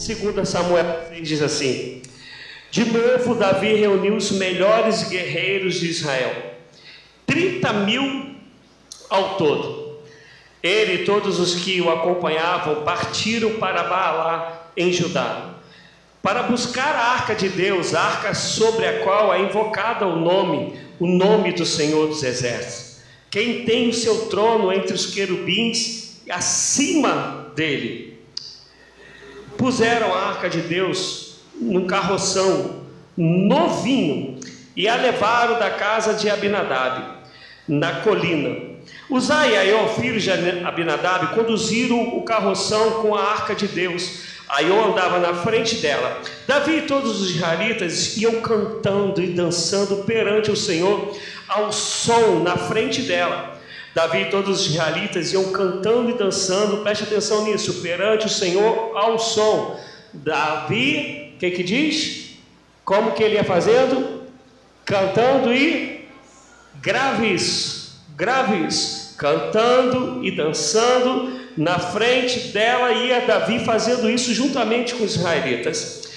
2 Samuel 6 diz assim: de novo Davi reuniu os melhores guerreiros de Israel, 30.000 ao todo. Ele e todos os que o acompanhavam partiram para Baalá em Judá, para buscar a arca de Deus, a arca sobre a qual é invocado o nome do Senhor dos Exércitos, quem tem o seu trono entre os querubins acima dele. Puseram a arca de Deus num carroção novinho e a levaram da casa de Abinadab, na colina. Uzai e Aiô, filhos de Abinadab, conduziram o carroção com a arca de Deus. Aiô andava na frente dela. Davi e todos os israelitas iam cantando e dançando perante o Senhor ao som na frente dela. Davi e todos os israelitas iam cantando e dançando, preste atenção nisso, perante o Senhor ao som. Davi, o que diz? Como que ele ia fazendo? Cantando e graves, cantando e dançando na frente dela, ia Davi fazendo isso juntamente com os israelitas.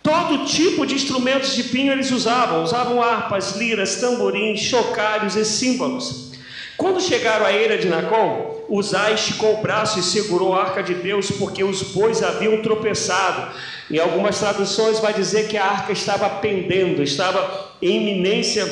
Todo tipo de instrumentos de pinho eles usavam harpas, liras, tamborins, chocalhos e símbolos. Quando chegaram à eira de Nacon, Uzai esticou o braço e segurou a arca de Deus, porque os bois haviam tropeçado. Em algumas traduções vai dizer que a arca estava pendendo, estava em iminência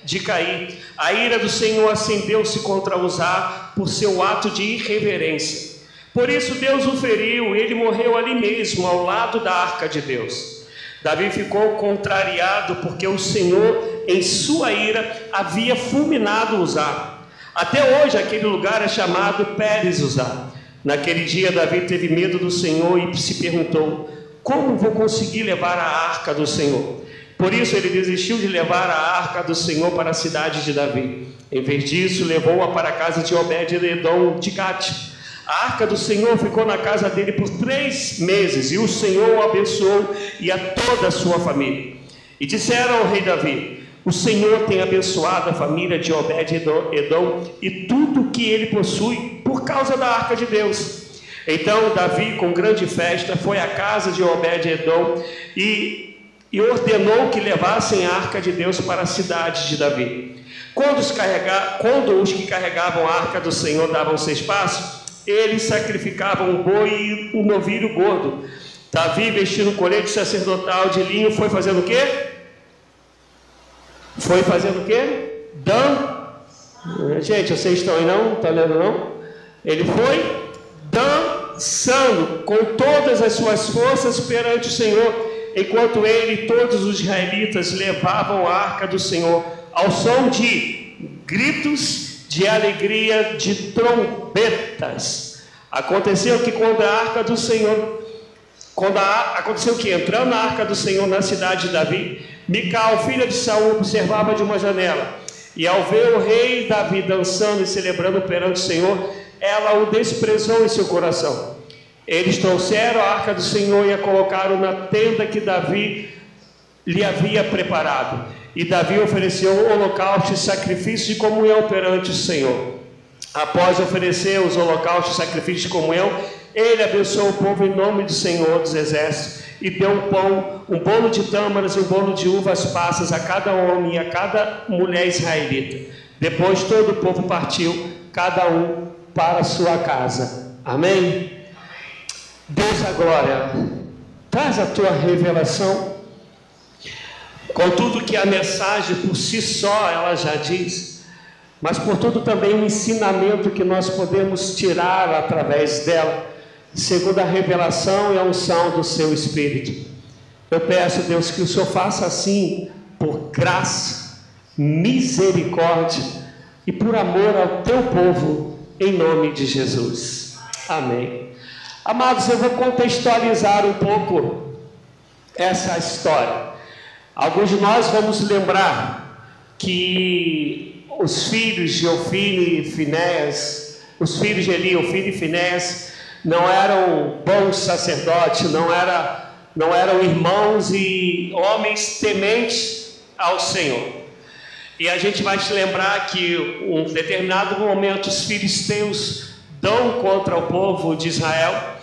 de cair. A ira do Senhor acendeu-se contra Uzá por seu ato de irreverência. Por isso Deus o feriu, ele morreu ali mesmo, ao lado da arca de Deus. Davi ficou contrariado, porque o Senhor, em sua ira, havia fulminado Uzá. Até hoje aquele lugar é chamado Pérez Uzá. Naquele dia Davi teve medo do Senhor e se perguntou: como vou conseguir levar a arca do Senhor? Por isso ele desistiu de levar a arca do Senhor para a cidade de Davi. Em vez disso, levou-a para a casa de Obed-edom de Gate. A arca do Senhor ficou na casa dele por 3 meses, e o Senhor o abençoou e a toda a sua família. E disseram ao rei Davi: o Senhor tem abençoado a família de Obed-edom e tudo o que ele possui por causa da arca de Deus. Então Davi, com grande festa, foi à casa de Obed-edom e ordenou que levassem a arca de Deus para a cidade de Davi. Quando os que carregavam a arca do Senhor davam 6 passos, eles sacrificavam um boi e um novilho gordo. Davi, vestindo um colete sacerdotal de linho, foi fazendo o quê? Gente, vocês estão aí não? Estão lendo não? Ele foi dançando com todas as suas forças perante o Senhor, enquanto ele e todos os israelitas levavam a arca do Senhor ao som de gritos de alegria, de trombetas. Aconteceu que entrando na arca do Senhor na cidade de Davi, Mical, filha de Saul, observava de uma janela, e ao ver o rei Davi dançando e celebrando perante o Senhor, ela o desprezou em seu coração. Eles trouxeram a arca do Senhor e a colocaram na tenda que Davi lhe havia preparado. E Davi ofereceu holocausto e sacrifício de comunhão perante o Senhor. Após oferecer os holocaustos e sacrifícios de comunhão, ele abençoou o povo em nome do Senhor dos Exércitos e deu um bolo de tâmaras e um bolo de uvas passas a cada homem e a cada mulher israelita. Depois todo o povo partiu, cada um para a sua casa. Amém? Deus, a glória, traz a tua revelação. Contudo que a mensagem por si só ela já diz, mas por tudo também o ensinamento que nós podemos tirar através dela, segundo a revelação e a unção do seu Espírito. Eu peço, Deus, que o Senhor faça assim, por graça, misericórdia e por amor ao teu povo, em nome de Jesus. Amém. Amados, eu vou contextualizar um pouco essa história. Alguns de nós vamos lembrar que os filhos de Ofni e Finéias, os filhos de Eli, Ofni e Finéias, não eram bons sacerdotes, não eram irmãos e homens tementes ao Senhor. E a gente vai te lembrar que em um determinado momento os filisteus dão contra o povo de Israel,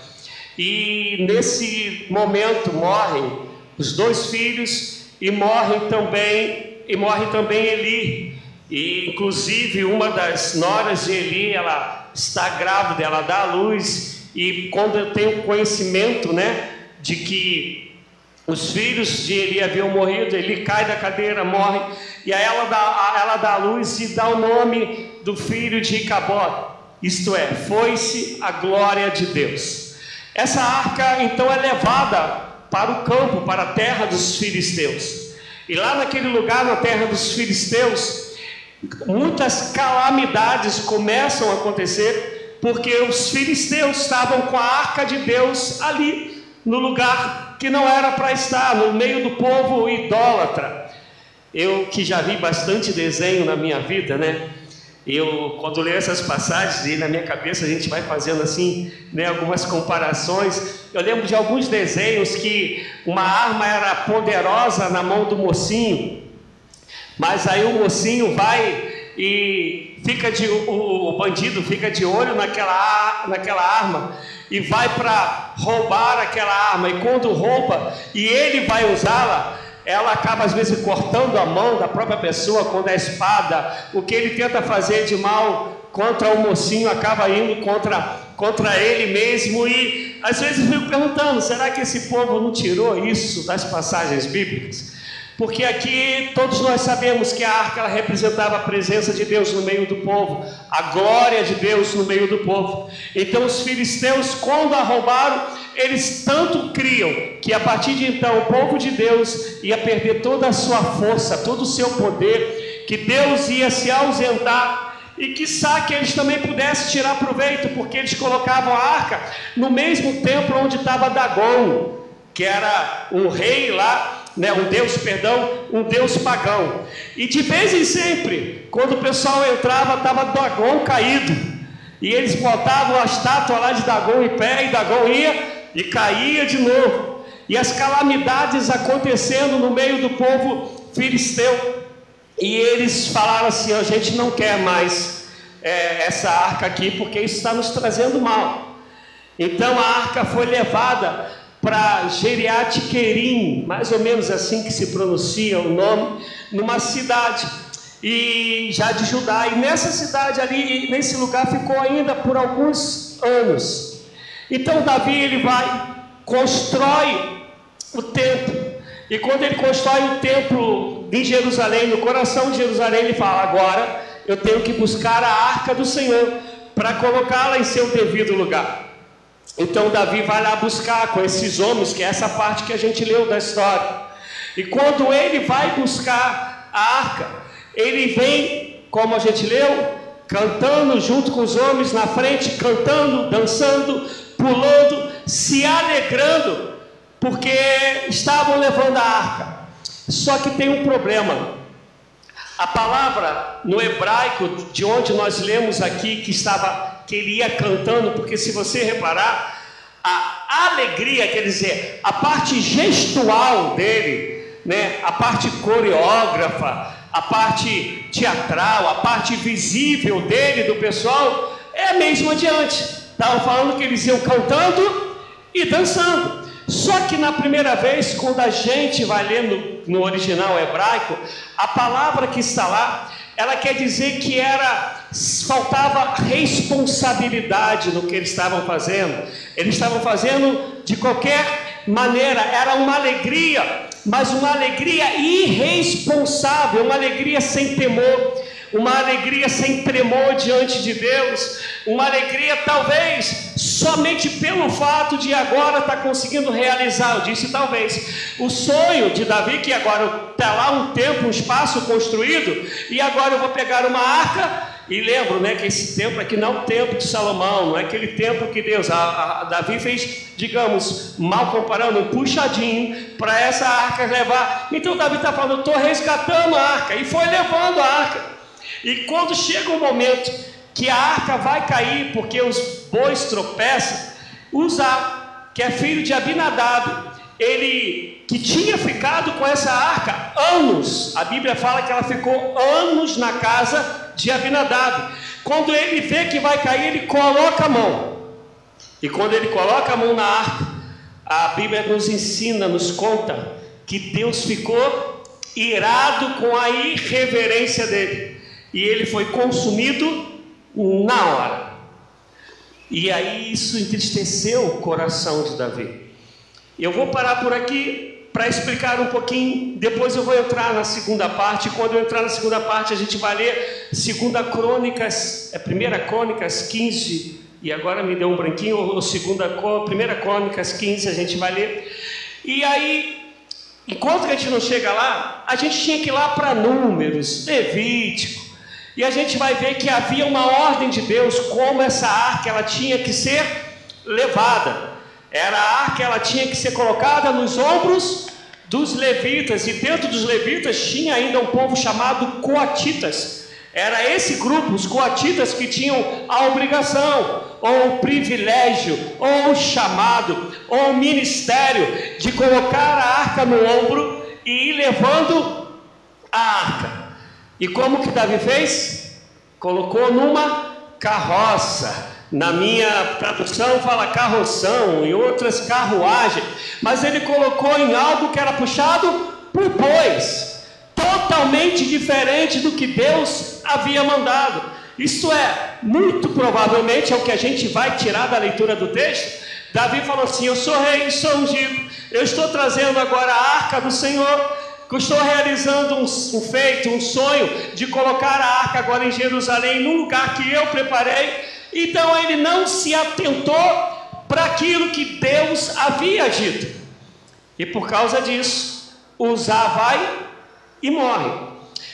e nesse momento morrem os 2 filhos e morre também Eli. E inclusive uma das noras de Eli, ela está grávida, ela dá à luz, e quando eu tenho conhecimento, né, de que os filhos de Eli haviam morrido, Eli cai da cadeira, morre, e aí ela dá à luz e dá o nome do filho de Icabode, isto é, foi-se a glória de Deus. Essa arca então é levada para o campo, para a terra dos filisteus, e lá naquele lugar, na terra dos filisteus, muitas calamidades começam a acontecer, porque os filisteus estavam com a arca de Deus ali, no lugar que não era para estar, no meio do povo idólatra. Eu que já vi bastante desenho na minha vida, né? Quando leio essas passagens, e na minha cabeça a gente vai fazendo assim, né, algumas comparações. Eu lembro de alguns desenhos que uma arma era poderosa na mão do mocinho, mas aí o mocinho vai e o bandido fica de olho naquela arma e vai para roubar aquela arma, e quando rouba e ele vai usá-la, ela acaba às vezes cortando a mão da própria pessoa, quando a espada, o que ele tenta fazer de mal contra o mocinho acaba indo contra ele mesmo. E às vezes eu fico perguntando, será que esse povo não tirou isso das passagens bíblicas? Porque aqui todos nós sabemos que a arca ela representava a presença de Deus no meio do povo, a glória de Deus no meio do povo. Então os filisteus, quando a roubaram, eles tanto criam que a partir de então o povo de Deus ia perder toda a sua força, todo o seu poder, que Deus ia se ausentar, e quiçá que eles também pudessem tirar proveito, porque eles colocavam a arca no mesmo templo onde estava Dagon, que era um rei lá, né, um deus pagão. E de vez em sempre, quando o pessoal entrava, estava Dagon caído, e eles botavam a estátua lá de Dagon em pé, e Dagon ia e caía de novo, e as calamidades acontecendo no meio do povo filisteu. E eles falaram assim: a gente não quer mais essa arca aqui, porque isso está nos trazendo mal. Então a arca foi levada para Jeriat-Querim, mais ou menos assim que se pronuncia o nome, numa cidade e já de Judá. E nessa cidade ali, nesse lugar, ficou ainda por alguns anos. Então Davi, ele constrói o templo, e quando ele constrói o templo em Jerusalém, no coração de Jerusalém, ele fala: agora eu tenho que buscar a arca do Senhor para colocá-la em seu devido lugar. Então Davi vai lá buscar com esses homens, que é essa parte que a gente leu da história. E quando ele vai buscar a arca, ele vem, como a gente leu, cantando junto com os homens na frente, cantando, dançando, pulando, se alegrando, porque estavam levando a arca. Só que tem um problema. A palavra no hebraico, de onde nós lemos aqui, que ele ia cantando, porque se você reparar, a alegria, quer dizer, a parte gestual dele, né, a parte coreógrafa, a parte teatral, a parte visível dele, do pessoal, é a mesma adiante. Estavam falando que eles iam cantando e dançando. Só que na primeira vez, quando a gente vai ler no original hebraico, a palavra que está lá, ela quer dizer que faltava responsabilidade no que eles estavam fazendo. Eles estavam fazendo de qualquer maneira, era uma alegria, mas uma alegria irresponsável, uma alegria sem temor, uma alegria sem tremor diante de Deus, uma alegria talvez somente pelo fato de agora estar conseguindo realizar, eu disse talvez, o sonho de Davi, que agora está lá um templo, um espaço construído, e agora eu vou pegar uma arca. E lembro, né, que esse templo aqui não é o templo de Salomão, não é aquele templo que Davi fez, digamos, mal comparando, um puxadinho para essa arca levar. Então Davi está falando: eu estou resgatando a arca, e foi levando a arca. E quando chega o momento que a arca vai cair, porque os bois tropeçam, Uzá, que é filho de Abinadab, ele que tinha ficado com essa arca anos, a Bíblia fala que ela ficou anos na casa de Abinadab. Quando ele vê que vai cair, ele coloca a mão. E quando ele coloca a mão na arca, a Bíblia nos ensina, nos conta que Deus ficou irado com a irreverência dele. E ele foi consumido na hora. E aí isso entristeceu o coração de Davi. Eu vou parar por aqui para explicar um pouquinho. Depois eu vou entrar na segunda parte. Quando eu entrar na segunda parte, a gente vai ler 1 Crônicas 15. E agora me deu um branquinho. Ou 1 Crônicas 15 a gente vai ler. E aí, enquanto a gente não chega lá, a gente tinha que ir lá para Números, Levítico. E a gente vai ver que havia uma ordem de Deus, como essa arca ela tinha que ser levada. Era a arca, ela tinha que ser colocada nos ombros dos levitas. E dentro dos levitas tinha ainda um povo chamado coatitas. Era esse grupo, os coatitas, que tinham a obrigação, ou o privilégio, ou o chamado, ou o ministério de colocar a arca no ombro e ir levando a arca. E como que Davi fez? Colocou numa carroça. Na minha tradução fala carroção, em outras carruagem. Mas ele colocou em algo que era puxado por bois. Totalmente diferente do que Deus havia mandado. Isto é, muito provavelmente é o que a gente vai tirar da leitura do texto. Davi falou assim: eu sou rei, sou ungido. Eu estou trazendo agora a arca do Senhor. Que eu estou realizando um sonho de colocar a arca agora em Jerusalém, num lugar que eu preparei. Então ele não se atentou para aquilo que Deus havia dito. E por causa disso, Uzá vai e morre.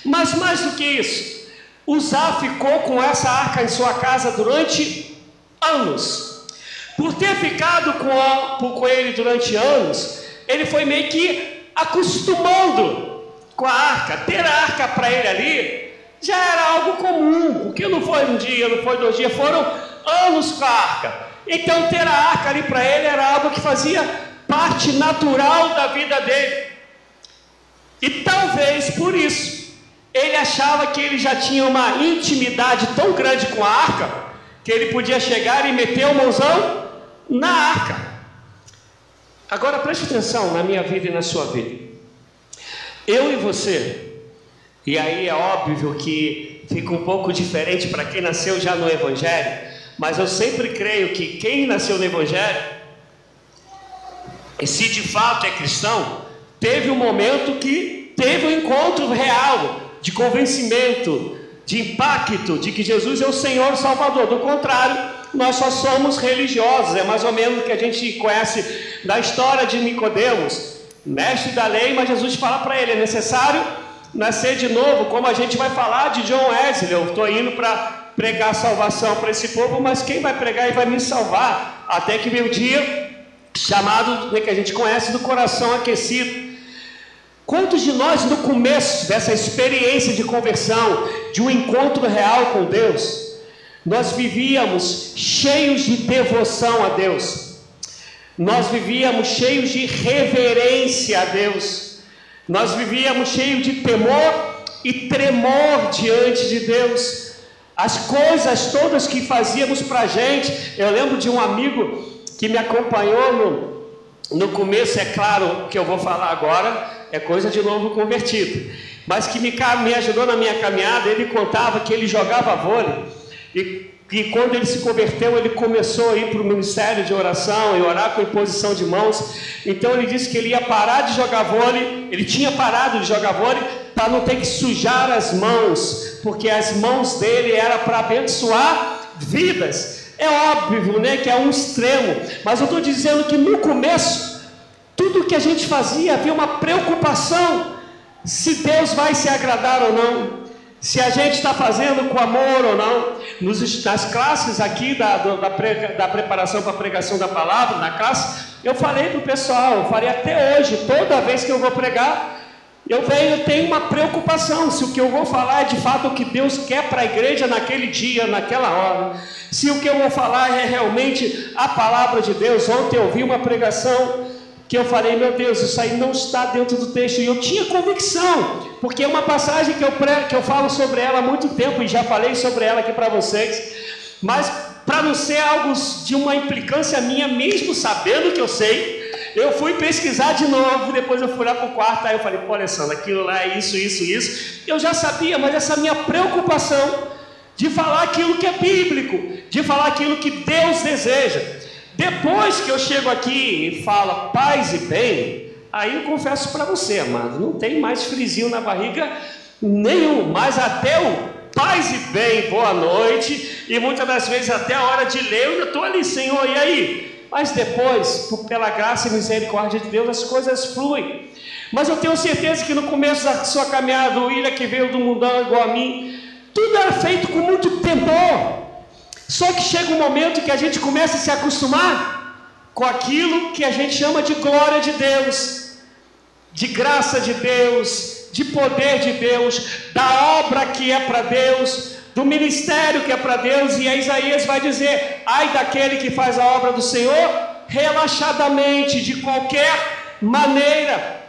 Mas mais do que isso, Uzá ficou com essa arca em sua casa durante anos. Por ter ficado com ele durante anos, ele foi meio que acostumando com a arca. Ter a arca para ele ali já era algo comum, porque não foi um dia, não foi 2 dias, foram anos com a arca. Então ter a arca ali para ele era algo que fazia parte natural da vida dele. E talvez por isso ele achava que ele já tinha uma intimidade tão grande com a arca que ele podia chegar e meter o mãozão na arca. Agora preste atenção na minha vida e na sua vida. Eu e você, e aí é óbvio que fica um pouco diferente para quem nasceu já no Evangelho, mas eu sempre creio que quem nasceu no Evangelho, e se de fato é cristão, teve um momento que teve um encontro real, de convencimento, de impacto, de que Jesus é o Senhor Salvador. Do contrário, nós só somos religiosos. É mais ou menos o que a gente conhece da história de Nicodemos, mestre da lei, mas Jesus fala para ele: é necessário nascer de novo, como a gente vai falar de John Wesley. Eu estou indo para pregar salvação para esse povo, mas quem vai pregar e vai me salvar? Até que veio o dia chamado, que a gente conhece, do coração aquecido. Quantos de nós no começo dessa experiência de conversão, de um encontro real com Deus, nós vivíamos cheios de devoção a Deus, nós vivíamos cheios de reverência a Deus, nós vivíamos cheios de temor e tremor diante de Deus. As coisas todas que fazíamos para a gente, eu lembro de um amigo que me acompanhou no começo, é claro que eu vou falar agora, é coisa de novo convertido, mas que me ajudou na minha caminhada. Ele contava que ele jogava vôlei, e quando ele se converteu, ele começou a ir para o ministério de oração e orar com imposição de mãos. Então ele disse que ele ia parar de jogar vôlei, ele tinha parado de jogar vôlei para não ter que sujar as mãos, porque as mãos dele eram para abençoar vidas. É óbvio, né, que é um extremo, mas eu estou dizendo que no começo, tudo que a gente fazia, havia uma preocupação se Deus vai se agradar ou não, se a gente está fazendo com amor ou não. Nas classes aqui da preparação para a pregação da palavra, na classe, eu falei para o pessoal, eu falei até hoje, toda vez que eu vou pregar, eu tenho uma preocupação, se o que eu vou falar é de fato o que Deus quer para a igreja naquele dia, naquela hora, se o que eu vou falar é realmente a palavra de Deus. Ontem eu vi uma pregação que eu falei, meu Deus, isso aí não está dentro do texto, e eu tinha convicção, porque é uma passagem que eu falo sobre ela há muito tempo, e já falei sobre ela aqui para vocês, mas para não ser algo de uma implicância minha, mesmo sabendo que eu sei, eu fui pesquisar de novo, depois eu fui lá para o quarto, aí eu falei, pô, Alessandro, aquilo lá é isso. Eu já sabia, mas essa minha preocupação de falar aquilo que é bíblico, de falar aquilo que Deus deseja. Depois que eu chego aqui e falo paz e bem, aí eu confesso para você, amado, não tem mais frisinho na barriga nenhum, mas até o paz e bem, boa noite, e muitas das vezes até a hora de ler, eu ainda estou ali, Senhor, e aí? Mas depois, pela graça e misericórdia de Deus, as coisas fluem. Mas eu tenho certeza que no começo da sua caminhada, o William que veio do mundão igual a mim, tudo era feito com muito temor. Só que chega um momento que a gente começa a se acostumar com aquilo que a gente chama de glória de Deus, de graça de Deus, de poder de Deus, da obra que é para Deus, do ministério que é para Deus. E aí Isaías vai dizer, ai daquele que faz a obra do Senhor relaxadamente, de qualquer maneira.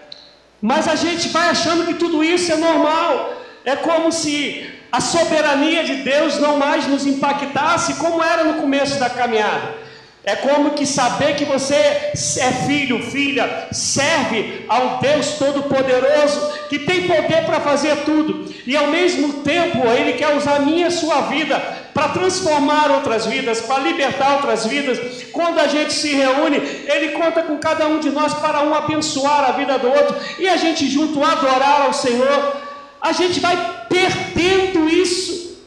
Mas a gente vai achando que tudo isso é normal, é como se a soberania de Deus não mais nos impactasse como era no começo da caminhada. É como que saber que você é filho, filha, serve ao Deus Todo-Poderoso, que tem poder para fazer tudo, e ao mesmo tempo Ele quer usar a minha e a sua vida para transformar outras vidas, para libertar outras vidas. Quando a gente se reúne, Ele conta com cada um de nós para um abençoar a vida do outro, e a gente junto adorar ao Senhor. A gente vai perdendo isso.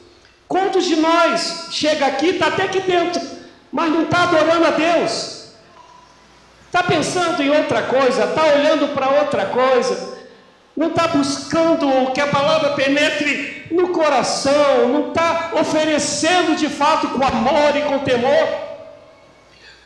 Quantos de nós chega aqui, está até aqui dentro, mas não está adorando a Deus, está pensando em outra coisa, está olhando para outra coisa, não está buscando que a palavra penetre no coração, não está oferecendo de fato com amor e com temor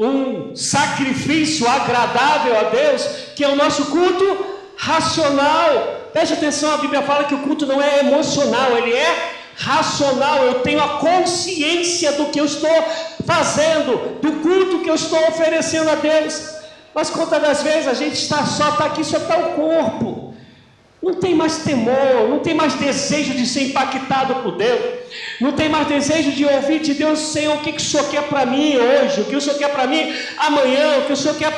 um sacrifício agradável a Deus, que é o nosso culto racional. Preste atenção, a Bíblia fala que o culto não é emocional, ele é racional. Eu tenho a consciência do que eu estou fazendo, do culto que eu estou oferecendo a Deus. Mas quantas das vezes a gente está aqui, só está o corpo, não tem mais temor, não tem mais desejo de ser impactado por Deus, não tem mais desejo de ouvir de Deus, Senhor, o que o Senhor quer para mim hoje, o que o Senhor quer para mim amanhã, o que o Senhor quer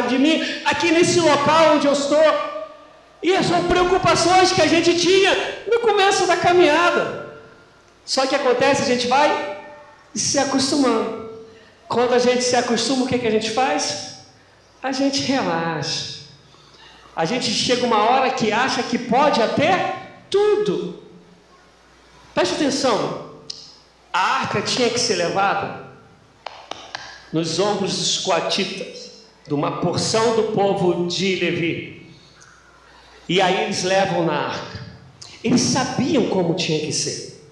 de mim aqui nesse local onde eu estou. E são preocupações que a gente tinha no começo da caminhada. Só que acontece, a gente vai se acostumando. Quando a gente se acostuma, o que a gente faz? A gente relaxa. A gente chega uma hora que acha que pode até tudo. Preste atenção. A arca tinha que ser levada nos ombros dos coatitas, de uma porção do povo de Levi. E aí eles levam na arca. Eles sabiam como tinha que ser.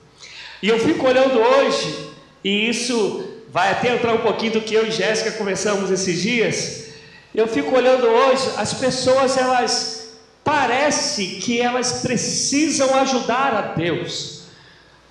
E eu fico olhando hoje, e isso vai até entrar um pouquinho do que eu e Jéssica conversamos esses dias. Eu fico olhando hoje, as pessoas, elas parece que elas precisam ajudar a Deus.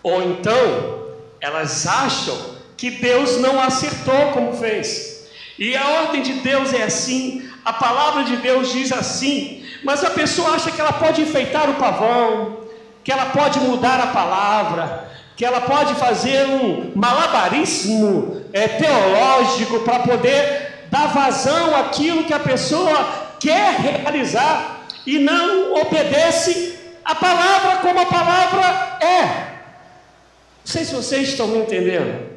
Ou então, elas acham que Deus não acertou como fez. E a ordem de Deus é assim, a palavra de Deus diz assim, mas a pessoa acha que ela pode enfeitar o pavão, que ela pode mudar a palavra, que ela pode fazer um malabarismo teológico para poder dar vazão àquilo que a pessoa quer realizar e não obedece a palavra como a palavra é. Não sei se vocês estão me entendendo.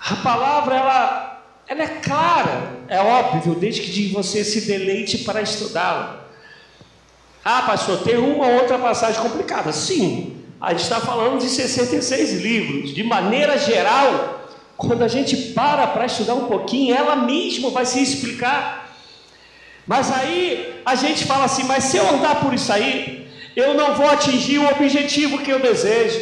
A palavra, ela é clara, é óbvio, desde que você se deleite para estudá-la. Ah, pastor, tem uma ou outra passagem complicada. Sim, a gente está falando de 66 livros. De maneira geral, quando a gente para estudar um pouquinho, ela mesma vai se explicar. Mas aí a gente fala assim, mas se eu andar por isso aí, eu não vou atingir o objetivo que eu desejo.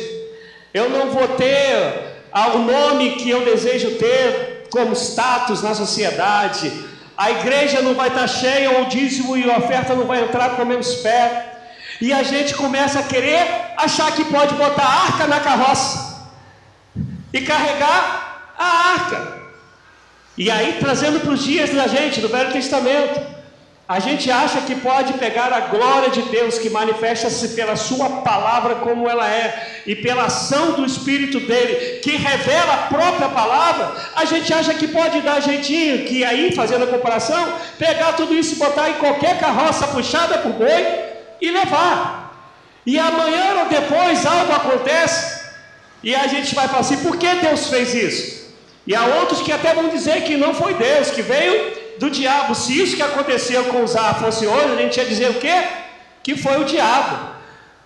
Eu não vou ter o nome que eu desejo ter como status na sociedade. A igreja não vai estar cheia, ou o dízimo e a oferta não vai entrar como eu espero. E a gente começa a querer achar que pode botar a arca na carroça e carregar a arca. E aí, trazendo para os dias da gente, do Velho Testamento, A gente acha que pode pegar a glória de Deus, que manifesta-se pela sua palavra como ela é, e pela ação do Espírito dele, que revela a própria palavra. A gente acha que pode dar jeitinho, que aí, fazendo a comparação, pegar tudo isso e botar em qualquer carroça puxada por boi e levar. E amanhã ou depois algo acontece, e a gente vai falar assim: por que Deus fez isso? E há outros que até vão dizer que não foi Deus, que veio do diabo. Se isso que aconteceu com Uzá fosse hoje, a gente ia dizer o quê? Que foi o diabo.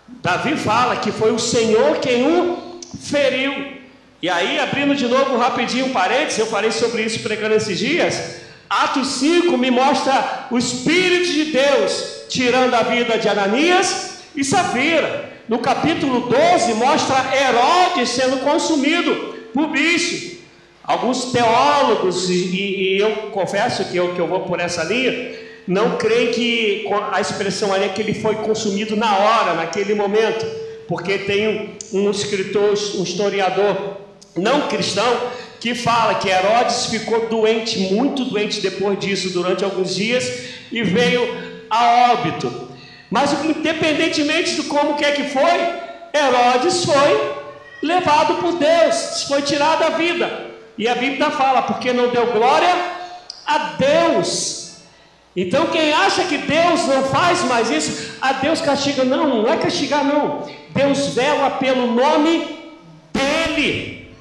Davi fala que foi o Senhor quem o feriu. E aí, abrindo de novo rapidinho um parênteses, eu falei sobre isso pregando esses dias. Atos 5 me mostra o Espírito de Deus tirando a vida de Ananias e Safira. No capítulo 12 mostra Herodes sendo consumido por bicho. Alguns teólogos, e eu confesso que eu vou por essa linha, não creem que a expressão ali é que ele foi consumido na hora, naquele momento, porque tem um escritor, um historiador não cristão, que fala que Herodes ficou doente, muito doente depois disso, durante alguns dias, e veio a óbito. Mas independentemente de como que é que foi, Herodes foi levado por Deus, foi tirado a vida. E a Bíblia fala, porque não deu glória a Deus. Então quem acha que Deus não faz mais isso, a Deus castiga. Não, não é castigar não. Deus vela pelo nome dele.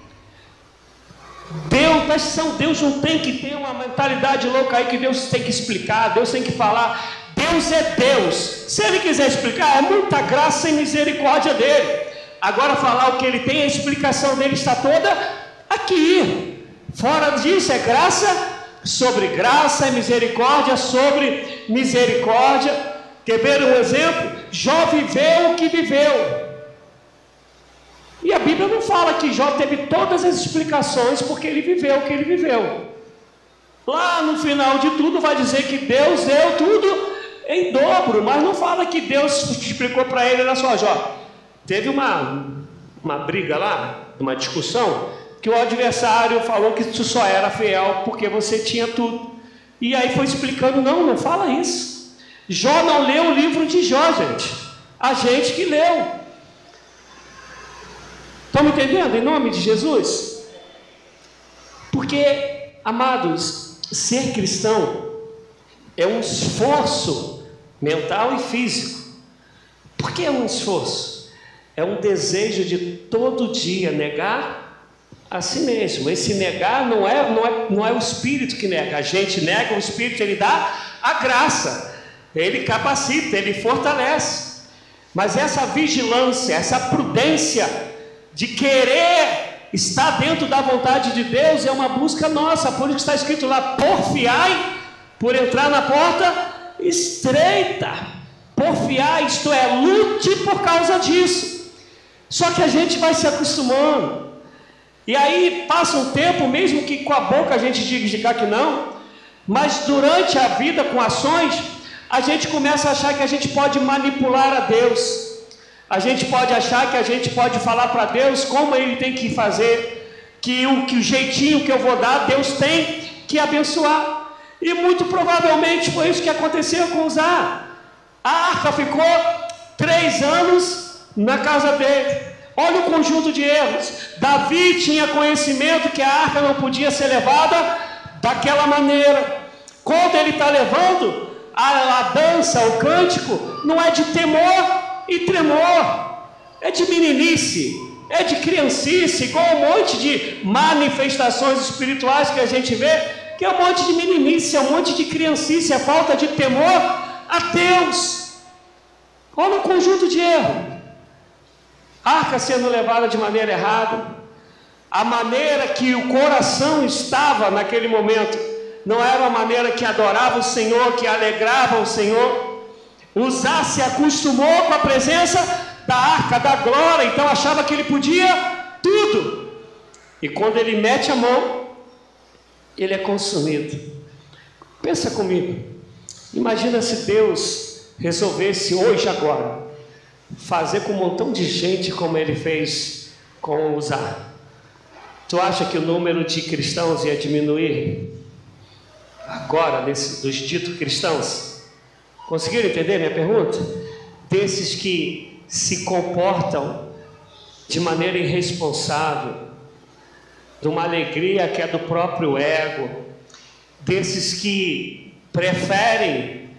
Deus não tem que ter uma mentalidade louca aí que Deus tem que explicar, Deus tem que falar. Deus é Deus. Se ele quiser explicar, é muita graça e misericórdia dele. Agora falar o que ele tem, a explicação dele está toda aqui. Fora disso é graça sobre graça e misericórdia sobre misericórdia. Quer ver um exemplo? Jó viveu o que viveu. E a Bíblia não fala que Jó teve todas as explicações porque ele viveu o que ele viveu. Lá no final de tudo vai dizer que Deus deu tudo em dobro, mas não fala que Deus explicou para ele: olha só, Jó, teve uma briga lá, uma discussão, que o adversário falou que tu só era fiel porque você tinha tudo. E aí foi explicando: não fala isso. Jó não leu o livro de Jó, gente. A gente que leu. Estão me entendendo? Em nome de Jesus? Porque, amados, ser cristão é um esforço mental e físico. Por que é um esforço? É um desejo de todo dia negar a si mesmo. Esse negar não é o Espírito que nega. A gente nega, o Espírito ele dá a graça, ele capacita, ele fortalece. Mas essa vigilância, essa prudência de querer estar dentro da vontade de Deus é uma busca nossa. Por isso que está escrito lá: porfiai por entrar na porta estreita. Porfiai, isto é, lute por causa disso. Só que a gente vai se acostumando. E aí passa um tempo, mesmo que com a boca a gente diga que não, mas durante a vida com ações, a gente começa a achar que a gente pode manipular a Deus. A gente pode achar que a gente pode falar para Deus como ele tem que fazer, que o jeitinho que eu vou dar, Deus tem que abençoar. E muito provavelmente foi isso que aconteceu com Uzá. A arca ficou 3 anos na casa dele. Olha o conjunto de erros. Davi tinha conhecimento que a arca não podia ser levada daquela maneira. Quando ele está levando, a dança, o cântico, não é de temor e tremor, é de meninice, é de criancice, igual um monte de manifestações espirituais que a gente vê, que é um monte de meninice, é um monte de criancice, é falta de temor a Deus. Olha o conjunto de erro. Arca sendo levada de maneira errada, a maneira que o coração estava naquele momento não era uma maneira que adorava o Senhor, que alegrava o Senhor. Uzá se acostumou com a presença da arca da glória, então achava que ele podia tudo, e quando ele mete a mão, ele é consumido. Pensa comigo, imagina se Deus resolvesse hoje, agora, fazer com um montão de gente como ele fez com Uzá. Tu acha que o número de cristãos ia diminuir agora, dos ditos cristãos? Conseguiram entender minha pergunta? Desses que se comportam de maneira irresponsável, de uma alegria que é do próprio ego, desses que preferem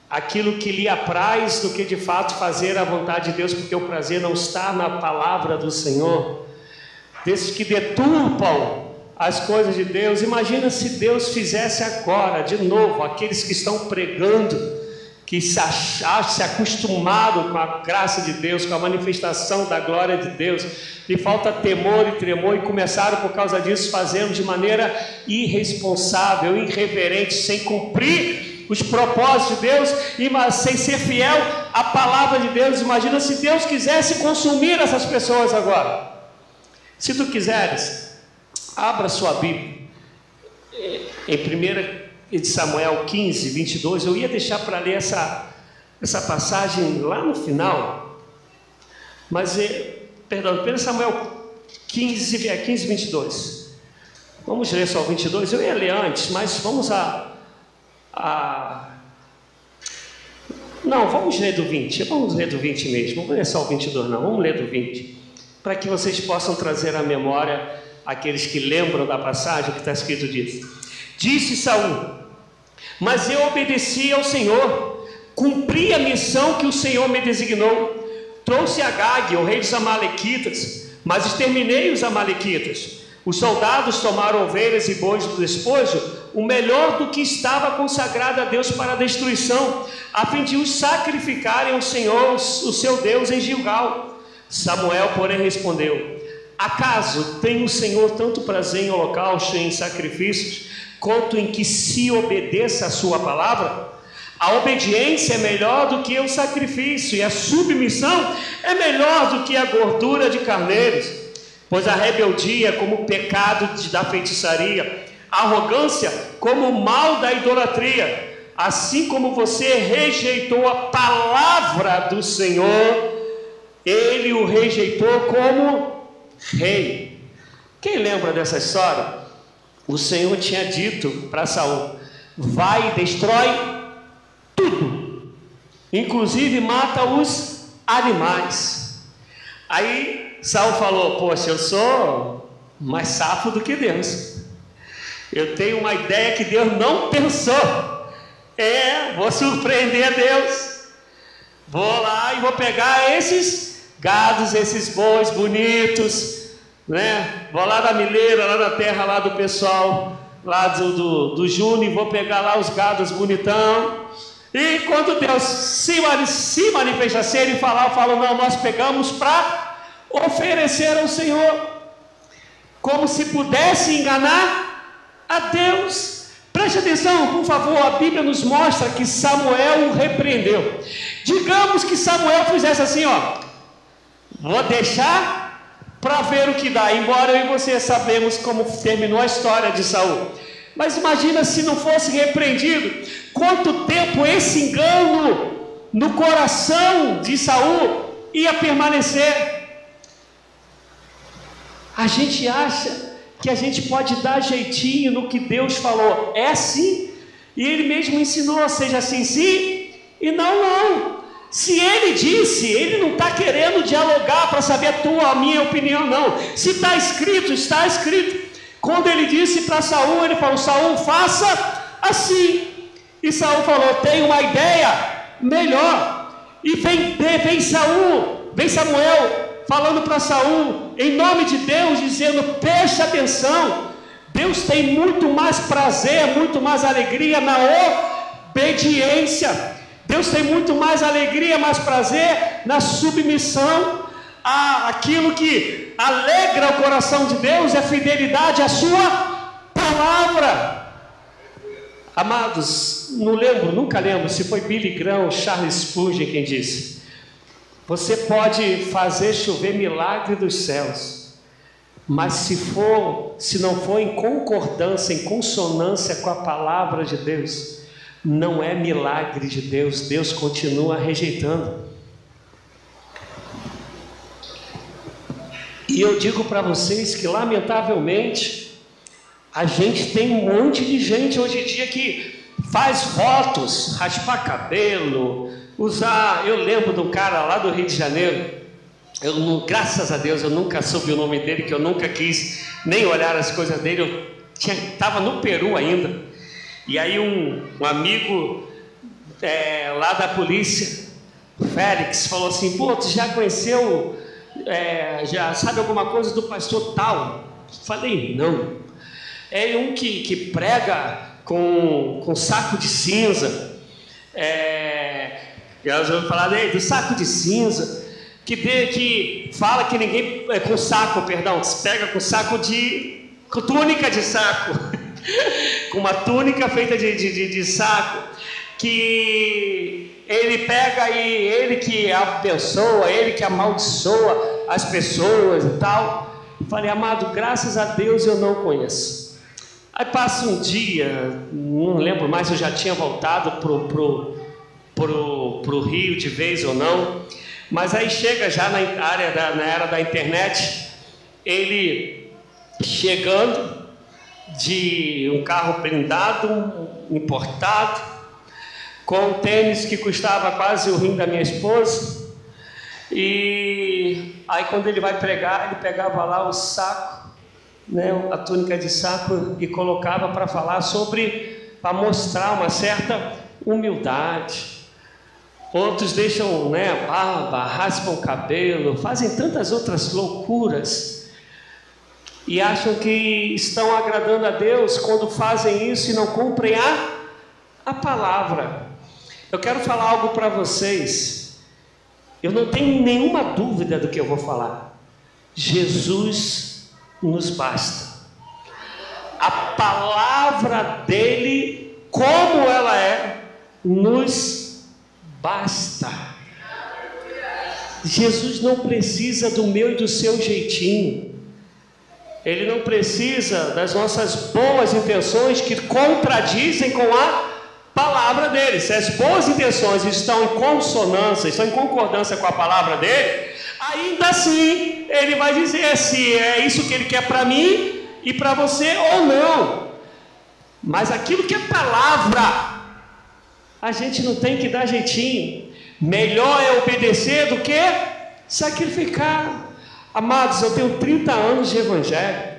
aquilo que lhe apraz do que de fato fazer a vontade de Deus, porque o prazer não está na palavra do Senhor, desses que deturpam as coisas de Deus. Imagina se Deus fizesse agora, de novo, aqueles que estão pregando, que se acostumaram com a graça de Deus, com a manifestação da glória de Deus, lhe falta temor e tremor, e começaram por causa disso fazendo de maneira irresponsável, irreverente, sem cumprir os propósitos de Deus, sem ser fiel à palavra de Deus. Imagina se Deus quisesse consumir essas pessoas agora. Se tu quiseres, abra sua Bíblia em 1 Samuel 15, 22, eu ia deixar para ler essa passagem lá no final, mas, 1 Samuel 15, 22, vamos ler só o 22, eu ia ler antes, mas vamos não, vamos ler do 20, vamos ler do 20 mesmo, não vou ler só o 22 não, vamos ler do 20, para que vocês possam trazer à memória aqueles que lembram da passagem que está escrito disso. Disse Saul: mas eu obedeci ao Senhor, cumpri a missão que o Senhor me designou. Trouxe Agag, o rei dos amalequitas, mas exterminei os amalequitas. Os soldados tomaram ovelhas e bois do despojo, o melhor do que estava consagrado a Deus para a destruição, a fim de os sacrificarem ao Senhor, o seu Deus, em Gilgal. Samuel, porém, respondeu: acaso tem o Senhor tanto prazer em holocausto e em sacrifícios, quanto em que se obedeça a sua palavra? A obediência é melhor do que o sacrifício, e a submissão é melhor do que a gordura de carneiros. Pois a rebeldia é como o pecado da feitiçaria, a arrogância como o mal da idolatria. Assim como você rejeitou a palavra do Senhor, ele o rejeitou como rei. Quem lembra dessa história? O Senhor tinha dito para Saul: vai e destrói tudo, inclusive mata os animais. Aí Saul falou: poxa, eu sou mais safo do que Deus, eu tenho uma ideia que Deus não pensou, vou surpreender a Deus, vou lá e vou pegar esses gados, esses bois bonitos, né? Vou lá na mileira, lá na terra lá do pessoal lá do Júnior, vou pegar lá os gados bonitão, e quando Deus se manifesta assim, ele falar, eu falo: não, nós pegamos para oferecer ao Senhor, como se pudesse enganar a Deus. Preste atenção, por favor, a Bíblia nos mostra que Samuel o repreendeu. Digamos que Samuel fizesse assim, vou deixar para ver o que dá, embora eu e você sabemos como terminou a história de Saul, mas imagina se não fosse repreendido, quanto tempo esse engano no coração de Saul ia permanecer. A gente acha que a gente pode dar jeitinho no que Deus falou, é assim, e Ele mesmo ensinou, seja assim sim e não não. Se Ele disse, Ele não está querendo dialogar para saber a minha opinião, não. Se está escrito, está escrito. Quando Ele disse para Saul, Ele falou: Saul, faça assim. E Saul falou: tenho uma ideia melhor. E vem Samuel falando para Saul, em nome de Deus, dizendo: preste atenção, Deus tem muito mais prazer, muito mais alegria na obediência. Deus tem muito mais alegria, mais prazer na submissão àquilo que alegra o coração de Deus, é a fidelidade à sua palavra. Amados, nunca lembro se foi Billy Graham ou Charles Spurgeon quem disse: você pode fazer chover milagre dos céus, mas se não for em concordância, em consonância com a palavra de Deus, não é milagre de Deus. Deus continua rejeitando. E eu digo para vocês que, lamentavelmente, a gente tem um monte de gente hoje em dia que faz votos, raspar cabelo, usar... Eu lembro do cara lá do Rio de Janeiro, graças a Deus eu nunca soube o nome dele, que eu nunca quis nem olhar as coisas dele, eu estava no Peru ainda, e aí um amigo lá da polícia, Félix, falou assim: pô, tu já conheceu, já sabe alguma coisa do pastor tal? Falei, não. É um que prega com saco de cinza, elas vão falar do saco de cinza, que fala que ninguém, com saco, perdão, pega com saco com túnica de saco, com uma túnica feita de saco, que ele pega e ele que abençoa, ele que amaldiçoa as pessoas e tal. Falei, amado, graças a Deus eu não conheço. Aí passa um dia, não lembro mais se eu já tinha voltado pro Rio de vez ou não, mas aí chega já na era da internet, ele chegando de um carro blindado, importado, com um tênis que custava quase o rim da minha esposa, e aí quando ele vai pregar, ele pegava lá o saco, né, a túnica de saco, e colocava para falar para mostrar uma certa humildade. Outros deixam, né, barba, raspam o cabelo, fazem tantas outras loucuras e acham que estão agradando a Deus quando fazem isso e não cumprem a palavra. Eu quero falar algo para vocês. Eu não tenho nenhuma dúvida do que eu vou falar. Jesus nos basta. A palavra dele, como ela é, nos basta. Jesus não precisa do meu e do seu jeitinho. Ele não precisa das nossas boas intenções que contradizem com a palavra dele. Se as boas intenções estão em consonância, estão em concordância com a palavra dele, ainda assim ele vai dizer se é isso que ele quer para mim e para você ou não. Mas aquilo que é palavra, a gente não tem que dar jeitinho. Melhor é obedecer do que sacrificar. Amados, eu tenho 30 anos de evangelho.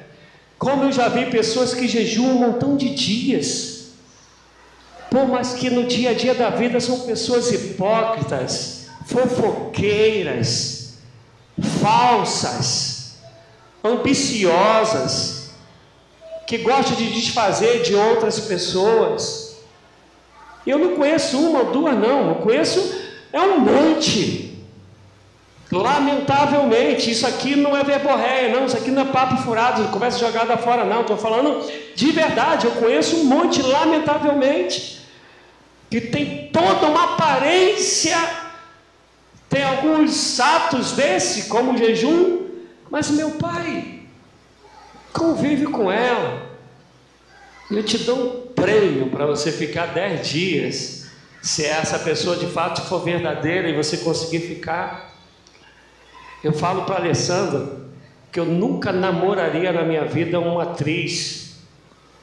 Como eu já vi pessoas que jejuam um montão de dias, mas que no dia a dia da vida são pessoas hipócritas, fofoqueiras, falsas, ambiciosas, que gostam de desfazer de outras pessoas. Eu não conheço uma ou duas, não. Eu conheço um monte. Lamentavelmente, isso aqui não é verborréia, não. Isso aqui não é papo furado, conversa jogada fora, não. Estou falando de verdade. Eu conheço um monte, lamentavelmente, que tem toda uma aparência, tem alguns atos desse, como o jejum, mas meu pai convive com ela. Eu te dou um prêmio para você ficar 10 dias, se essa pessoa de fato for verdadeira e você conseguir ficar. Eu falo para a Alessandra que eu nunca namoraria na minha vida uma atriz,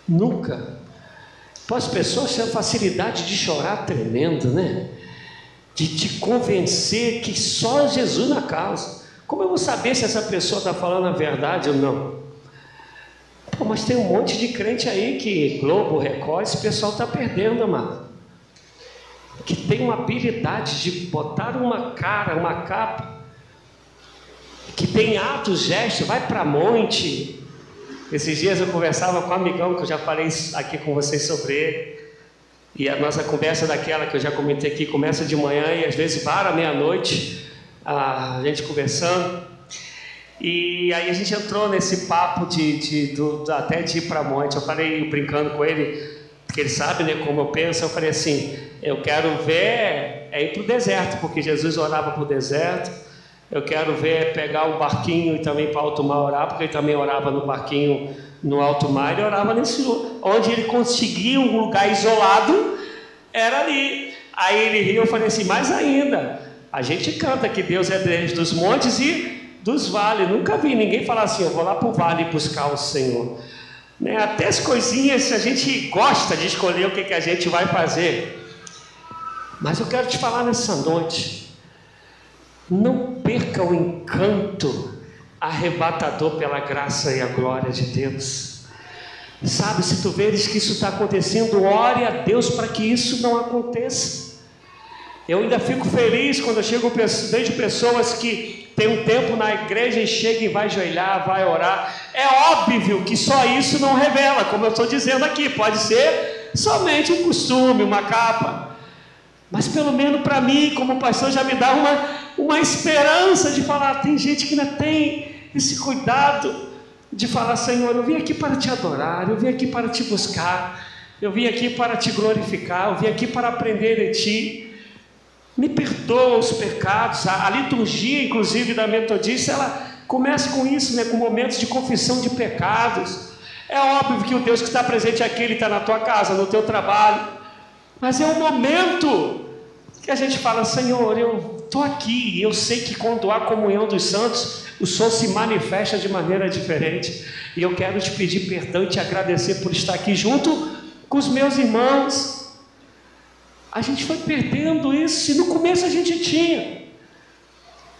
nunca. As pessoas têm a facilidade de chorar tremendo, né? De te convencer que só Jesus na causa. Como eu vou saber se essa pessoa está falando a verdade ou não? Mas tem um monte de crente aí que Globo, Record, esse pessoal está perdendo, amado. Que tem uma habilidade de botar uma cara, uma capa, que tem atos, gestos, vai para monte. Esses dias eu conversava com um amigão, que eu já falei aqui com vocês sobre ele, e a nossa conversa daquela que eu já comentei aqui, começa de manhã e às vezes para meia-noite, a gente conversando. E aí a gente entrou nesse papo até de ir para monte. Eu falei, brincando com ele, porque ele sabe, né, como eu penso. Eu falei assim, eu quero ver ir para o deserto, porque Jesus orava para o deserto. Eu quero ver pegar um barquinho e também para alto mar orar, porque ele também orava no barquinho no alto mar. Ele orava nesse lugar, onde ele conseguia um lugar isolado, era ali. Aí ele riu, eu falei assim, mais ainda, a gente canta que Deus é Deus dos montes e dos vales. Nunca vi ninguém falar assim, eu vou lá para o vale buscar o Senhor. né? Até as coisinhas a gente gosta de escolher o que a gente vai fazer. Mas eu quero te falar nessa noite, não perca o encanto arrebatador pela graça e a glória de Deus. Sabe, se tu veres que isso está acontecendo, ore a Deus para que isso não aconteça. Eu ainda fico feliz quando eu vejo pessoas que têm um tempo na igreja e chegam e vai ajoelhar, vai orar. É óbvio que só isso não revela, como eu estou dizendo aqui, pode ser somente um costume, uma capa. Mas pelo menos para mim, como pastor, já me dá uma esperança de falar, tem gente que ainda tem esse cuidado de falar, Senhor, eu vim aqui para te adorar, eu vim aqui para te buscar, eu vim aqui para te glorificar, eu vim aqui para aprender de ti, me perdoa os pecados. A liturgia, inclusive, da metodista, ela começa com isso, né? Com momentos de confissão de pecados. É óbvio que o Deus que está presente aqui, Ele está na tua casa, no teu trabalho, mas é um momento que a gente fala, Senhor, eu estou aqui, e eu sei que quando há comunhão dos santos, o Senhor se manifesta de maneira diferente, e eu quero te pedir perdão e te agradecer por estar aqui junto com os meus irmãos. A gente foi perdendo isso, e no começo a gente tinha,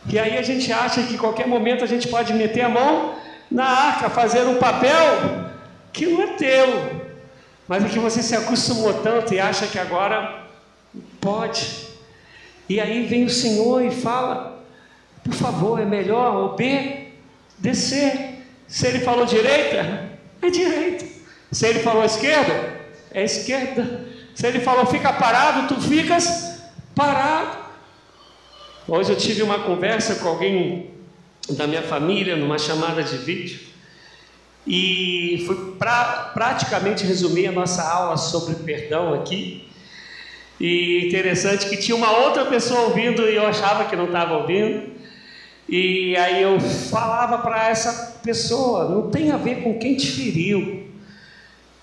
e aí a gente acha que em qualquer momento a gente pode meter a mão na arca, fazer um papel que não é teu, mas é que você se acostumou tanto e acha que agora pode. E aí vem o Senhor e fala, por favor, é melhor obedecer. Se Ele falou direita, é direita. Se Ele falou esquerda, é esquerda. Se Ele falou fica parado, tu ficas parado. Hoje eu tive uma conversa com alguém da minha família, numa chamada de vídeo, e fui praticamente resumir a nossa aula sobre perdão aqui. E interessante que tinha uma outra pessoa ouvindo e eu achava que não estava ouvindo. E aí eu falava para essa pessoa, não tem a ver com quem te feriu,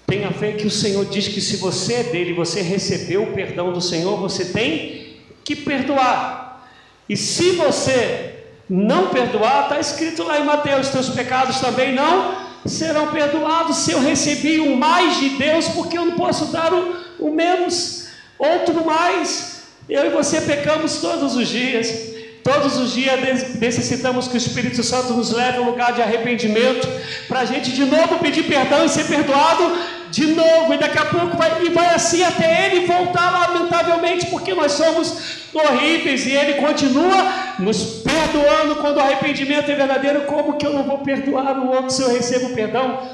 tem a ver que o Senhor diz que se você é dele, você recebeu o perdão do Senhor, você tem que perdoar. E se você não perdoar, está escrito lá em Mateus, teus pecados também não serão perdoados. Se eu recebi o mais de Deus, porque eu não posso dar o menos? Outro mais. Eu e você pecamos todos os dias. Todos os dias necessitamos que o Espírito Santo nos leve a um lugar de arrependimento, para a gente de novo pedir perdão e ser perdoado de novo, e daqui a pouco vai assim até Ele voltar lamentavelmente, porque nós somos horríveis, e Ele continua nos perdoando quando o arrependimento é verdadeiro. Como que eu não vou perdoar o outro se eu recebo perdão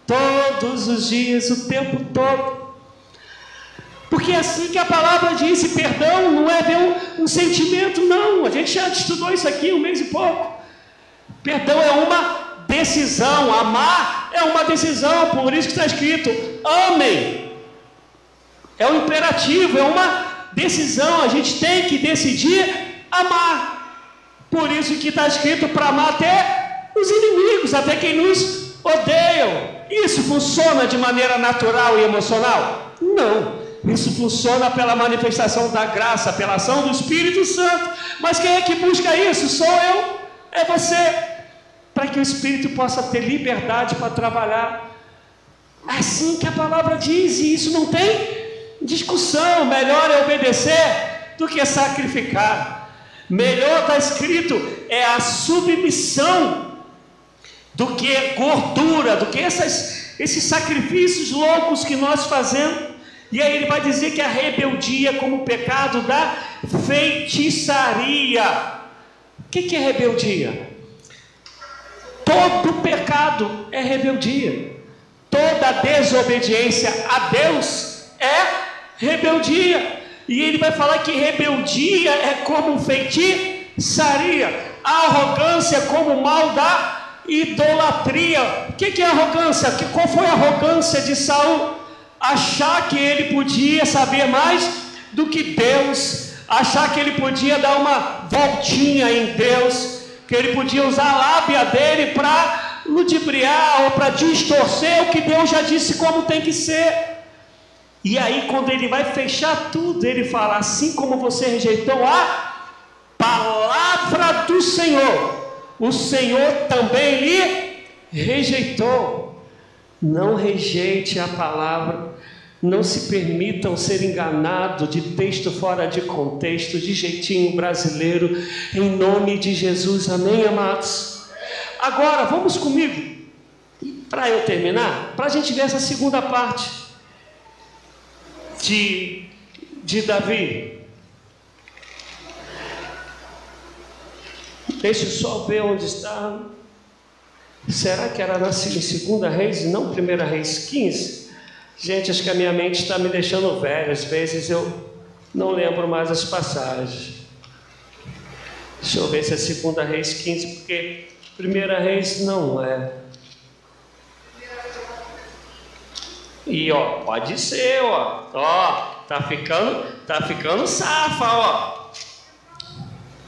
todos os dias, o tempo todo? Porque é assim que a palavra diz, perdão não é um sentimento, não. A gente já estudou isso aqui 1 mês e pouco. Perdão é uma decisão, amar é uma decisão, por isso que está escrito, amem. É um imperativo, é uma decisão, a gente tem que decidir amar. Por isso que está escrito para amar até os inimigos, até quem nos odeiam. Isso funciona de maneira natural e emocional? Não. Isso funciona pela manifestação da graça, pela ação do Espírito Santo. Mas quem é que busca isso? Sou eu, é você, para que o Espírito possa ter liberdade para trabalhar. Assim que a palavra diz, e isso não tem discussão. Melhor é obedecer do que sacrificar. Melhor, está escrito, é a submissão do que gordura, do que esses sacrifícios loucos que nós fazemos. E aí ele vai dizer que a rebeldia como pecado da feitiçaria. O que é rebeldia? Todo pecado é rebeldia. Toda desobediência a Deus é rebeldia. E ele vai falar que rebeldia é como feitiçaria. A arrogância é como o mal da idolatria. O que é arrogância? Qual foi a arrogância de Saul? Achar que ele podia saber mais do que Deus, achar que ele podia dar uma voltinha em Deus, que ele podia usar a lábia dele para ludibriar ou para distorcer o que Deus já disse como tem que ser. E aí quando ele vai fechar tudo, ele fala, assim como você rejeitou a palavra do Senhor, o Senhor também lhe rejeitou. Não rejeite a palavra. Não se permitam ser enganados de texto fora de contexto, de jeitinho brasileiro, em nome de Jesus, amém, amados? Agora, vamos comigo, para eu terminar, para a gente ver essa segunda parte de Davi. Deixa eu só ver onde está. Será que era em 2 Reis e não 1 Reis 15? Gente, acho que a minha mente está me deixando velho. Às vezes eu não lembro mais as passagens. Deixa eu ver se é 2 Reis 15, porque 1 Reis não é. E ó, pode ser, ó, tá ficando safa, ó.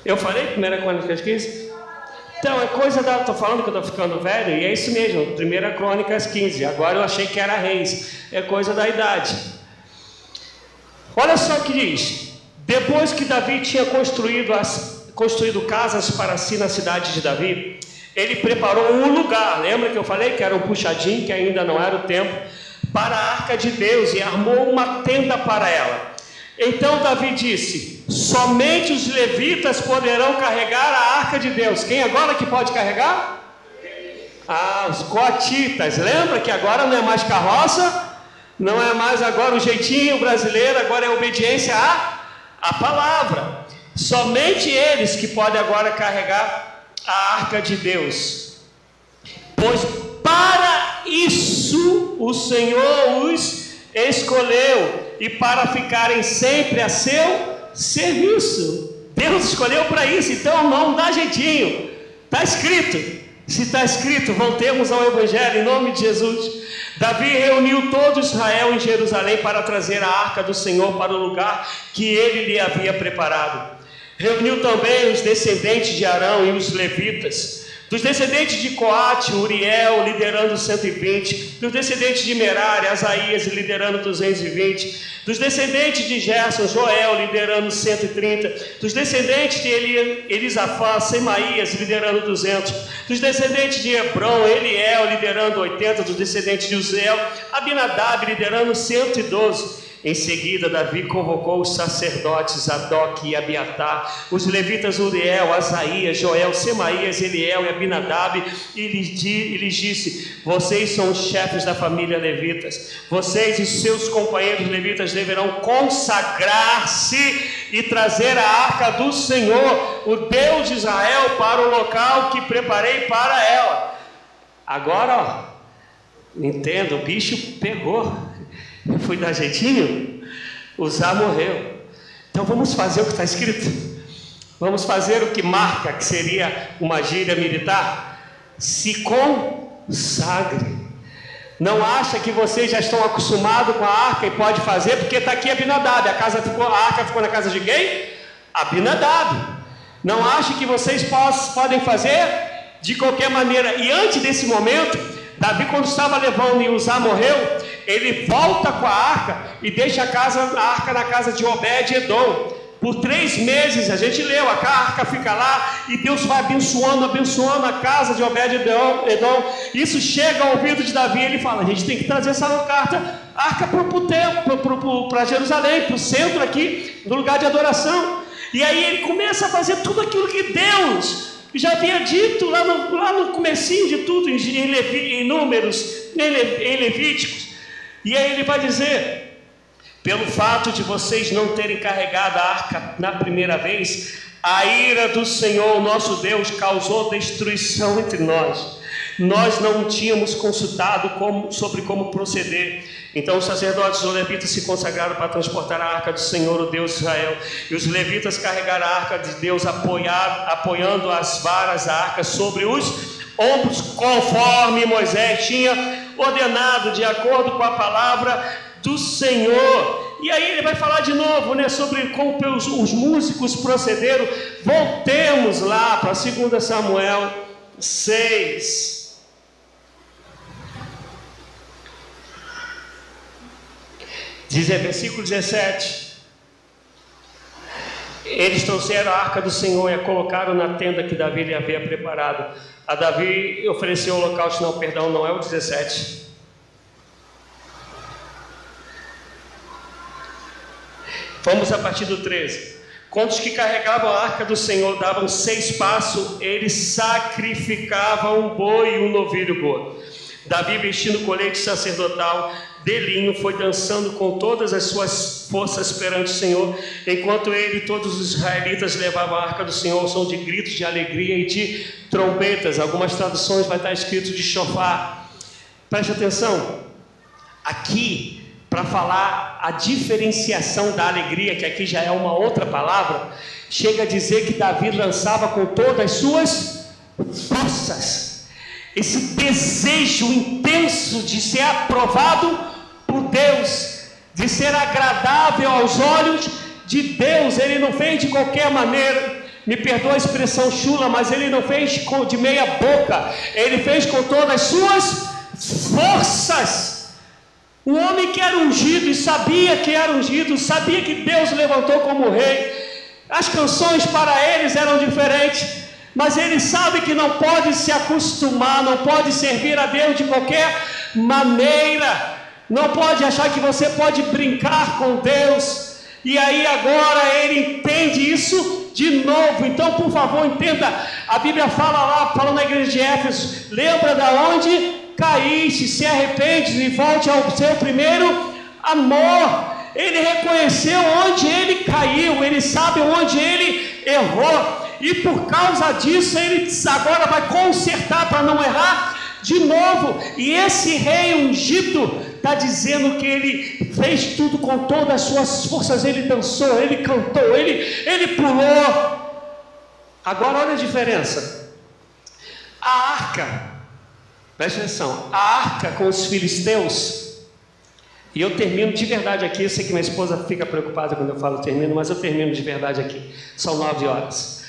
Eu falei 1 Crônicas 15? Então, é coisa da... Estou falando que eu estou ficando velho, e é isso mesmo, 1 Crônicas 15. Agora eu achei que era Reis. É coisa da idade. Olha só o que diz. Depois que Davi tinha construído casas para si na cidade de Davi, ele preparou um lugar. Lembra que eu falei que era um puxadinho, que ainda não era o tempo, para a arca de Deus, e armou uma tenda para ela. Então Davi disse: somente os levitas poderão carregar a arca de Deus. Quem agora que pode carregar? Os coatitas. Lembra que agora não é mais carroça, não é mais agora o jeitinho brasileiro, agora é obediência à palavra. Somente eles que podem agora carregar a arca de Deus, pois para isso o Senhor os escolheu, e para ficarem sempre a seu serviço. Deus escolheu para isso, então não dá jeitinho. Está escrito. Se está escrito, voltemos ao Evangelho em nome de Jesus. Davi reuniu todo Israel em Jerusalém para trazer a arca do Senhor para o lugar que ele lhe havia preparado. Reuniu também os descendentes de Arão e os levitas. Dos descendentes de Coate, Uriel liderando 120. Dos descendentes de Merari, Asaías liderando 220. Dos descendentes de Gerson, Joel liderando 130. Dos descendentes de Elisafá, Semaías liderando 200. Dos descendentes de Hebron, Eliel liderando 80. Dos descendentes de Uziel, Abinadab liderando 112. Em seguida, Davi convocou os sacerdotes Zadok e Abiatar, os levitas Uriel, Asaías, Joel, Semaías, Eliel e Abinadab, e lhes disse: vocês são os chefes da família levitas. Vocês e seus companheiros levitas deverão consagrar-se e trazer a arca do Senhor, o Deus de Israel, para o local que preparei para ela. Agora, entenda, o bicho pegou. Eu fui dar jeitinho, Uzá morreu. Então vamos fazer o que está escrito. Vamos fazer o que marca, que seria uma gíria militar. Se consagre. Não acha que vocês já estão acostumados com a arca e pode fazer, porque está aqui Abinadab. A arca ficou na casa de quem? Abinadab. Não acha que vocês podem fazer de qualquer maneira. E antes desse momento, Davi, quando estava levando e Uzá morreu, ele volta com a arca e deixa a arca na casa de Obed-Edom. Por 3 meses, a gente leu, a arca fica lá e Deus vai abençoando a casa de Obed-Edom. Isso chega ao ouvido de Davi, ele fala: a gente tem que trazer essa arca para Jerusalém, para o centro aqui, no lugar de adoração. E aí ele começa a fazer tudo aquilo que Deus já havia dito lá no comecinho de tudo, em Números, em Levíticos. E aí ele vai dizer: pelo fato de vocês não terem carregado a arca na primeira vez, a ira do Senhor, nosso Deus, causou destruição entre nós. Nós não tínhamos consultado sobre como proceder. Então os sacerdotes e os levitas se consagraram para transportar a arca do Senhor, o Deus de Israel. E os levitas carregaram a arca de Deus, apoiando as varas da arca sobre os ombros, conforme Moisés tinha ordenado, de acordo com a palavra do Senhor. E aí ele vai falar de novo, sobre como os músicos procederam. Voltemos lá para 2 Samuel 6. Diz versículo 17: eles trouxeram a arca do Senhor e a colocaram na tenda que Davi lhe havia preparado. A Davi ofereceu o holocausto, não é o 17. Vamos a partir do 13. Quando os que carregavam a arca do Senhor davam 6 passos, eles sacrificavam um boi e um novilho gordo. Davi, vestindo colete sacerdotal de linho, foi dançando com todas as suas forças perante o Senhor, enquanto ele e todos os israelitas levavam a arca do Senhor ao som de gritos de alegria e de trombetas. Algumas traduções vai estar escrito de chofar. Preste atenção, aqui, para falar a diferenciação da alegria, que aqui já é uma outra palavra, chega a dizer que Davi dançava com todas as suas forças. Esse desejo intenso de ser aprovado por Deus, de ser agradável aos olhos de Deus. Ele não fez de qualquer maneira, me perdoa a expressão chula, mas ele não fez de meia boca, ele fez com todas as suas forças. Um homem que era ungido e sabia que era ungido, sabia que Deus levantou como rei. As canções para eles eram diferentes, mas ele sabe que não pode se acostumar, não pode servir a Deus de qualquer maneira, não pode achar que você pode brincar com Deus. E aí agora ele entende isso de novo. Então, por favor, entenda, a Bíblia fala na igreja de Éfeso: lembra da onde caíste, se arrepende e volte ao seu primeiro amor. Ele reconheceu onde ele caiu, ele sabe onde ele errou, e por causa disso ele agora vai consertar para não errar de novo. E esse rei ungido está dizendo que ele fez tudo com todas as suas forças. Ele dançou, ele cantou, ele pulou. Agora olha a diferença. A arca, presta atenção, a arca com os filisteus, e eu termino de verdade aqui. Eu sei que minha esposa fica preocupada quando eu falo termino, mas eu termino de verdade aqui. São 9 horas.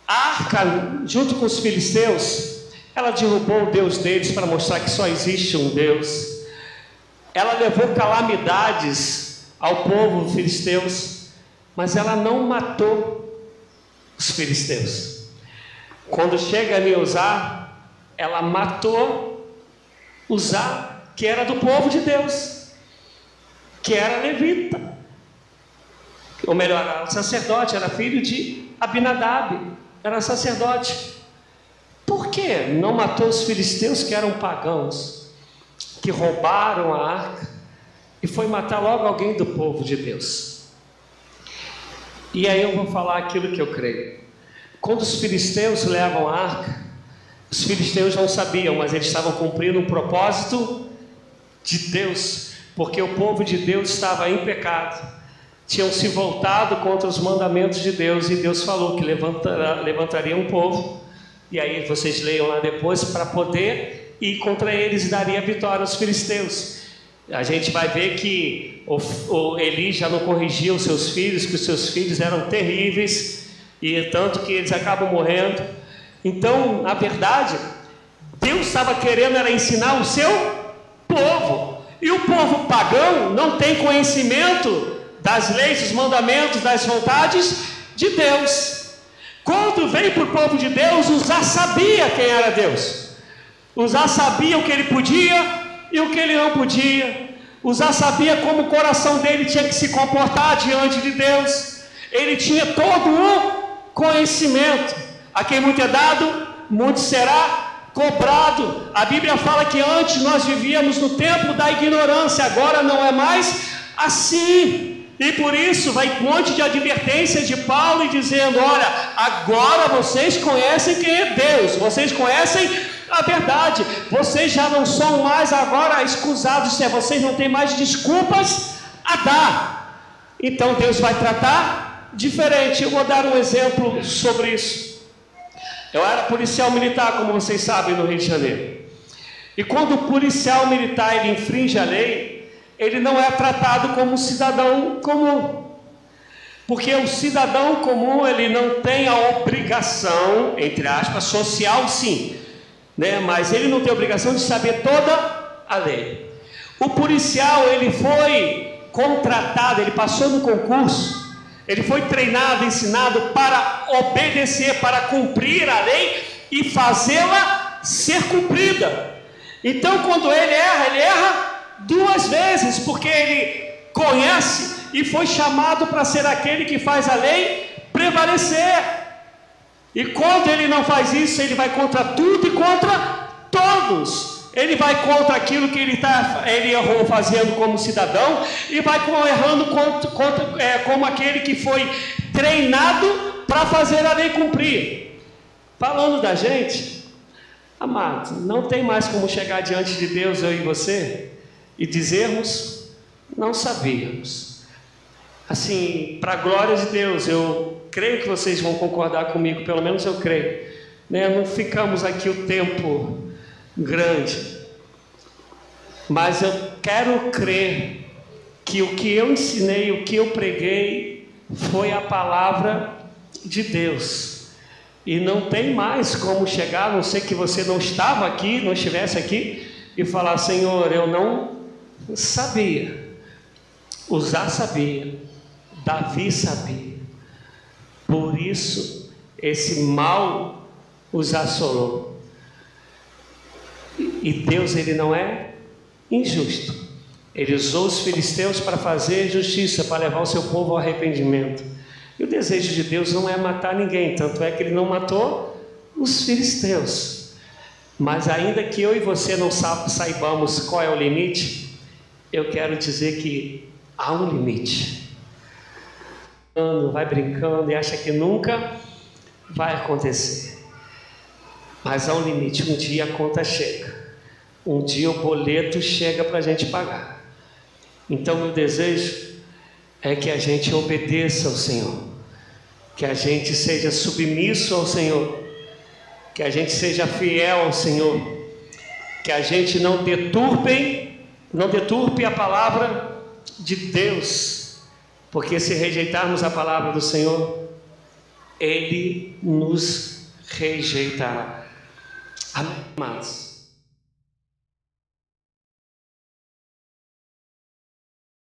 A arca, junto com os filisteus, ela derrubou o Deus deles para mostrar que só existe um Deus. Ela levou calamidades ao povo filisteus, mas ela não matou os filisteus. Quando chega a Uzá, ela matou Uzá, que era do povo de Deus, que era levita, ou melhor, era sacerdote, era filho de Abinadab, era sacerdote. Por que não matou os filisteus, que eram pagãos, que roubaram a arca, e foi matar logo alguém do povo de Deus? E aí eu vou falar aquilo que eu creio. Quando os filisteus levam a arca, os filisteus não sabiam, mas eles estavam cumprindo um propósito de Deus, porque o povo de Deus estava em pecado, tinham se voltado contra os mandamentos de Deus, e Deus falou que levantaria um povo, e aí vocês leiam lá depois, para poder ir contra eles e daria vitória aos filisteus. A gente vai ver que o Eli já não corrigia os seus filhos, que os seus filhos eram terríveis, e tanto que eles acabam morrendo. Então, na verdade, Deus estava querendo era ensinar o seu povo, e o povo pagão não tem conhecimento das leis, dos mandamentos, das vontades de Deus. Quando veio para o povo de Deus, Uzá sabia quem era Deus. Uzá sabia o que ele podia e o que ele não podia. Uzá sabia como o coração dele tinha que se comportar diante de Deus. Ele tinha todo o conhecimento. A quem muito é dado, muito será cobrado. A Bíblia fala que antes nós vivíamos no tempo da ignorância, agora não é mais assim. E por isso vai um monte de advertência de Paulo, e dizendo: olha, agora vocês conhecem quem é Deus, vocês conhecem a verdade, vocês já não são mais agora escusados, vocês não têm mais desculpas a dar. Então Deus vai tratar diferente. Eu vou dar um exemplo sobre isso. Eu era policial militar, como vocês sabem, no Rio de Janeiro. E quando o policial militar ele infringe a lei, ele não é tratado como um cidadão comum. Porque o cidadão comum, ele não tem a obrigação, entre aspas, social sim, né? Mas ele não tem a obrigação de saber toda a lei. O policial, ele foi contratado, ele passou no concurso, ele foi treinado, ensinado para obedecer, para cumprir a lei e fazê-la ser cumprida. Então, quando ele erra 2 vezes, porque ele conhece e foi chamado para ser aquele que faz a lei prevalecer. E quando ele não faz isso, ele vai contra tudo e contra todos. Ele vai contra aquilo que ele errou fazendo como cidadão, e vai errando como aquele que foi treinado para fazer a lei cumprir. Falando da gente, amado, não tem mais como chegar diante de Deus, eu e você, e dizermos, não sabíamos. Assim, para a glória de Deus, eu creio que vocês vão concordar comigo, pelo menos eu creio, né? Não ficamos aqui o tempo grande, mas eu quero crer que o que eu ensinei, o que eu preguei, foi a palavra de Deus. E não tem mais como chegar, a não ser que você não estava aqui, não estivesse aqui, e falar, Senhor, eu não sabia. Uzá sabia, Davi sabia. Por isso, esse mal os assolou. E Deus, ele não é injusto. Ele usou os filisteus para fazer justiça, para levar o seu povo ao arrependimento. E o desejo de Deus não é matar ninguém, tanto é que ele não matou os filisteus. Mas ainda que eu e você não saibamos qual é o limite, eu quero dizer que há um limite. Vai brincando e acha que nunca vai acontecer. Mas há um limite, um dia a conta chega. Um dia o boleto chega para a gente pagar. Então meu desejo é que a gente obedeça ao Senhor, que a gente seja submisso ao Senhor, que a gente seja fiel ao Senhor, que a gente não deturpe a palavra de Deus, porque se rejeitarmos a palavra do Senhor, Ele nos rejeitará. Amém, amados?